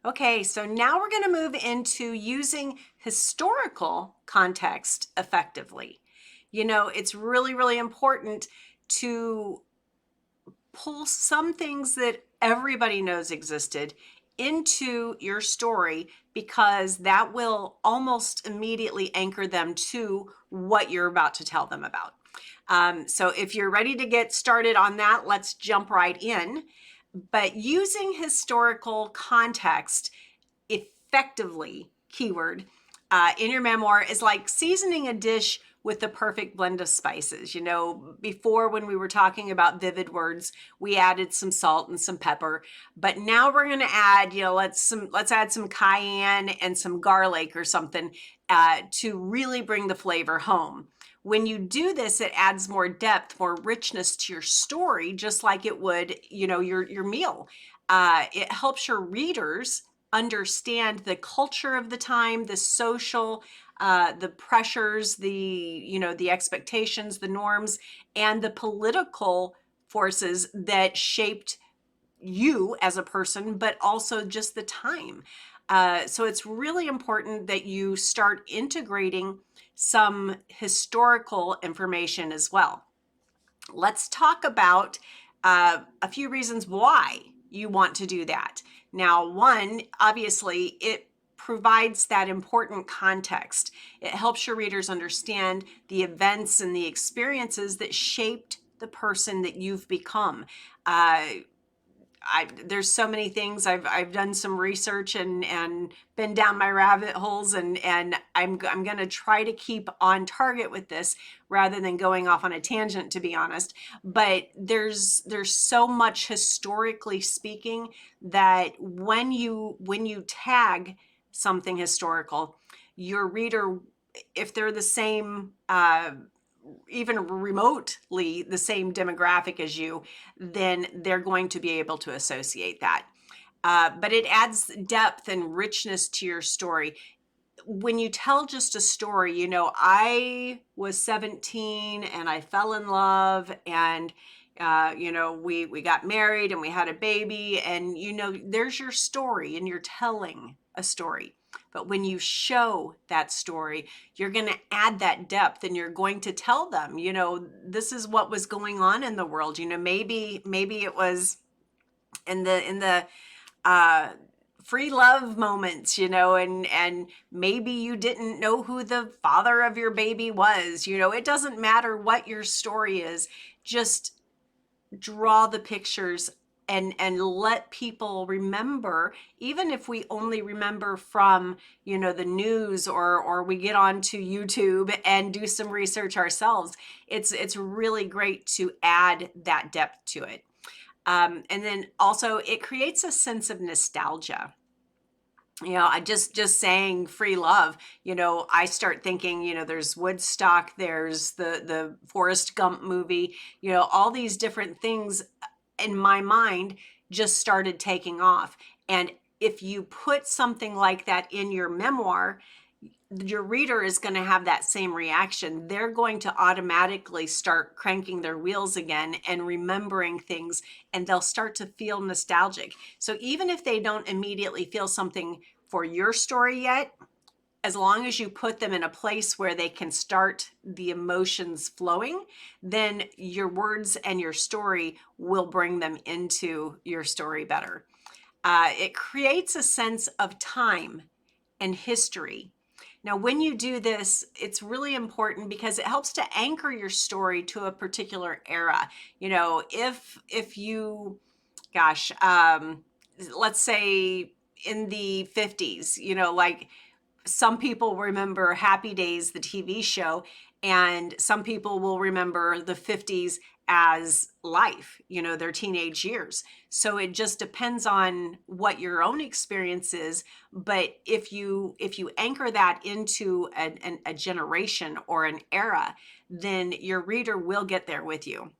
Okay, so now we're going to move into using historical context effectively. It's really, really important to pull some things that everybody knows existed into your story because that will almost immediately anchor them to what you're about to tell them about. So if you're ready to get started on that, let's jump right in. But using historical context effectively, keyword, in your memoir is like seasoning a dish with the perfect blend of spices. Before when we were talking about vivid words, we added some salt and some pepper, but now we're going to add, let's add some cayenne and some garlic or something to really bring the flavor home. When you do this, it adds more depth, more richness to your story, just like it would, your meal. It helps your readers understand the culture of the time, the social, the pressures, the expectations, the norms, and the political forces that shaped you as a person, but also just the time. So it's really important that you start integrating some historical information as well. Let's talk about a few reasons why you want to do that. Now, one, obviously, it provides that important context. It helps your readers understand the events and the experiences that shaped the person that you've become. There's so many things. I've done some research and been down my rabbit holes, and I'm going to try to keep on target with this rather than going off on a tangent, to be honest. But there's so much, historically speaking, that when you tag something historical, your reader, if they're the same even remotely the same demographic as you, then they're going to be able to associate that. But it adds depth and richness to your story. When you tell just a story, I was 17 and I fell in love, and we got married and we had a baby, and there's your story, and you're telling a story. But when you show that story, you're going to add that depth, and you're going to tell them, this is what was going on in the world. Maybe it was in the free love moments, and maybe you didn't know who the father of your baby was. It doesn't matter what your story is. Just draw the pictures and let people remember, even if we only remember from the news, or we get onto YouTube and do some research ourselves. It's really great to add that depth to it. And then also it creates a sense of nostalgia. I just saying free love, I start thinking, there's Woodstock, there's the Forrest Gump movie, all these different things in my mind just started taking off. And if you put something like that in your memoir, your reader is going to have that same reaction. They're going to automatically start cranking their wheels again and remembering things, and they'll start to feel nostalgic. So even if they don't immediately feel something for your story yet, as long as you put them in a place where they can start the emotions flowing, then your words and your story will bring them into your story better. It creates a sense of time and history. Now, when you do this, it's really important because it helps to anchor your story to a particular era. If you, gosh, let's say in the 50s, like some people remember Happy Days, the TV show, and some people will remember the 50s as life, their teenage years. So it just depends on what your own experience is. But if you anchor that into a generation or an era, then your reader will get there with you.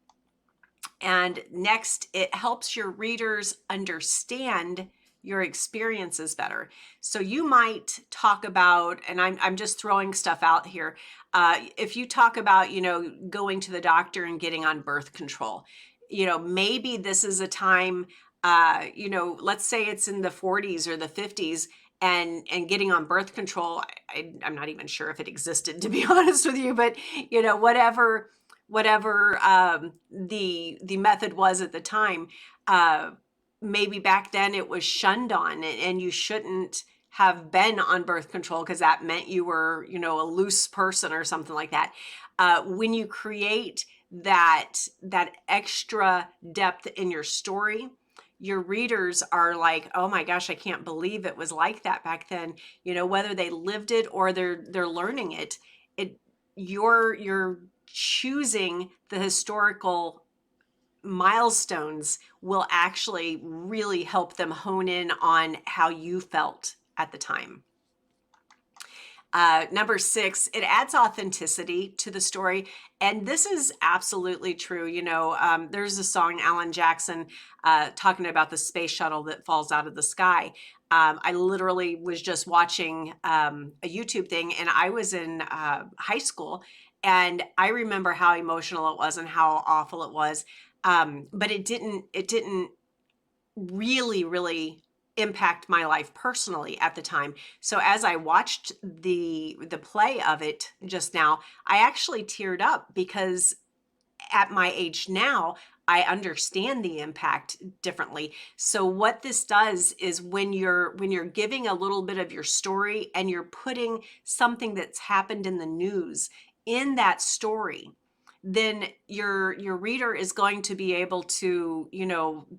And next, it helps your readers understand your experiences better. So you might talk about, and I'm just throwing stuff out here. If you talk about, going to the doctor and getting on birth control, maybe this is a time let's say it's in the 40s or the 50s, and getting on birth control. I'm not even sure if it existed, to be honest with you, but whatever the method was at the time, maybe back then it was shunned on, and you shouldn't have been on birth control because that meant you were, a loose person or something like that. When you create that extra depth in your story, your readers are like, oh my gosh, I can't believe it was like that back then. Whether they lived it or they're learning it, you're choosing the historical milestones will actually really help them hone in on how you felt at the time. Number 6, it adds authenticity to the story. And this is absolutely true. There's a song, Alan Jackson, talking about the space shuttle that falls out of the sky. I literally was just watching a YouTube thing, and I was in high school, and I remember how emotional it was and how awful it was. But it didn't really impact my life personally at the time. So as I watched the play of it just now, I actually teared up because at my age now, I understand the impact differently. So what this does is when you're giving a little bit of your story and you're putting something that's happened in the news in that story, then your reader is going to be able to,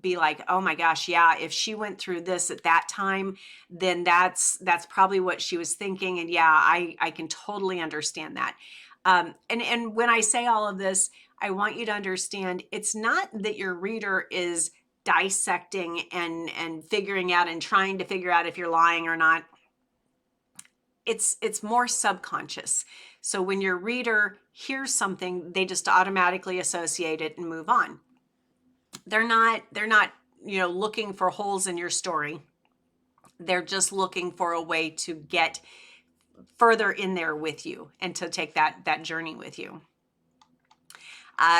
be like, oh my gosh, yeah, if she went through this at that time, then that's probably what she was thinking. And yeah, I can totally understand that. And when I say all of this, I want you to understand it's not that your reader is dissecting and figuring out and trying to figure out if you're lying or not. It's more subconscious. So when your reader hears something, they just automatically associate it and move on. They're not looking for holes in your story. They're just looking for a way to get further in there with you and to take that journey with you.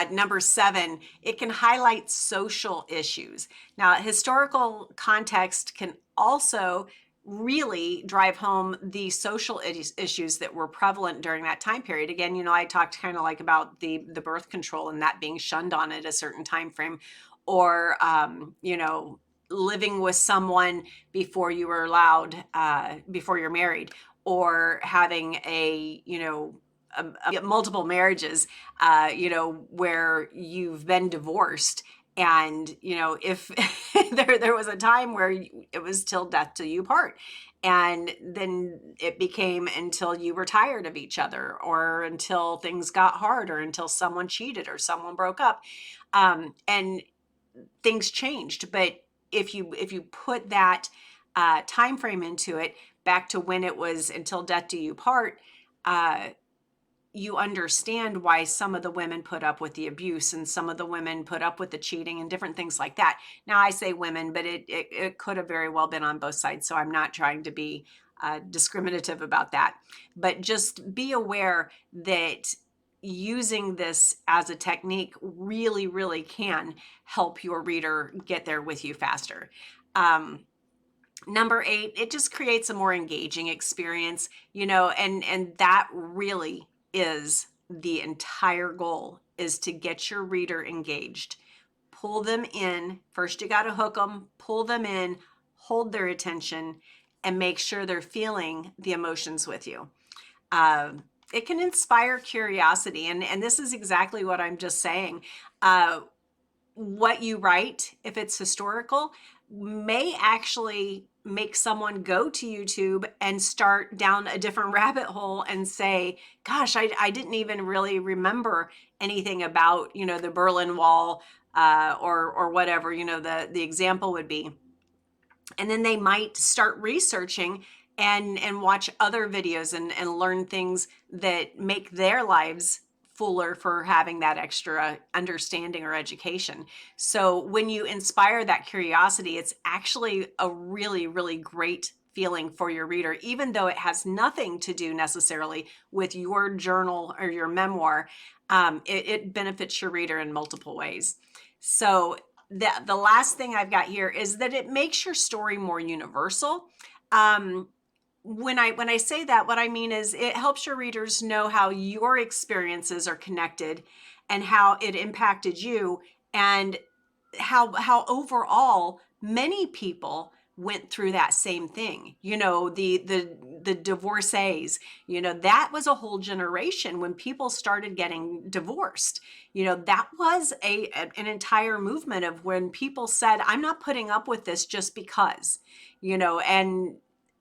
Number 7, it can highlight social issues. Now, historical context can also really drive home the social issues that were prevalent during that time period. Again, I talked kind of like about the birth control and that being shunned on at a certain time frame, or living with someone before you were allowed, before you're married, or having multiple marriages, where you've been divorced. And, if there was a time where it was till death do you part, and then it became until you were tired of each other, or until things got hard, or until someone cheated or someone broke up, and things changed. But if you put that time frame into it, back to when it was until death do you part, you understand why some of the women put up with the abuse and some of the women put up with the cheating and different things like that. Now, I say women, but it could have very well been on both sides. So I'm not trying to be discriminative about that. But just be aware that using this as a technique really, really can help your reader get there with you faster. Number 8, it just creates a more engaging experience, and that really is the entire goal, is to get your reader engaged. Pull them in. First, you got to hook them, pull them in, hold their attention, and make sure they're feeling the emotions with you. It can inspire curiosity, and this is exactly what I'm just saying. What you write, if it's historical, may actually make someone go to YouTube and start down a different rabbit hole and say, gosh, I didn't even really remember anything about, the Berlin Wall, or whatever, the example would be. And then they might start researching and watch other videos and learn things that make their lives fuller for having that extra understanding or education. So when you inspire that curiosity, it's actually a really, really great feeling for your reader, even though it has nothing to do necessarily with your journal or your memoir. It benefits your reader in multiple ways. So the last thing I've got here is that it makes your story more universal. Um, when I say that, what I mean is it helps your readers know how your experiences are connected and how it impacted you, and how overall many people went through that same thing. The divorcees, that was a whole generation when people started getting divorced. That was an entire movement of when people said, I'm not putting up with this just because, and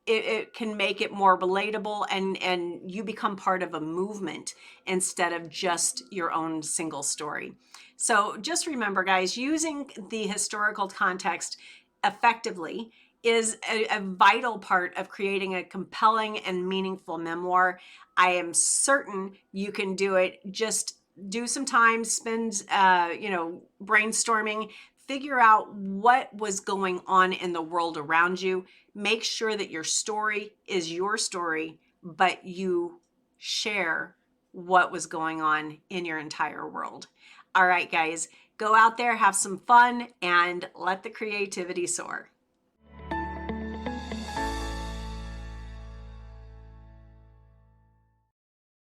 it can make it more relatable, and you become part of a movement instead of just your own single story. So just remember, guys, using the historical context effectively is a vital part of creating a compelling and meaningful memoir. I am certain you can do it. Just do some time, spend brainstorming, figure out what was going on in the world around you. Make sure that your story is your story, but you share what was going on in your entire world. All right, guys, go out there, have some fun, and let the creativity soar.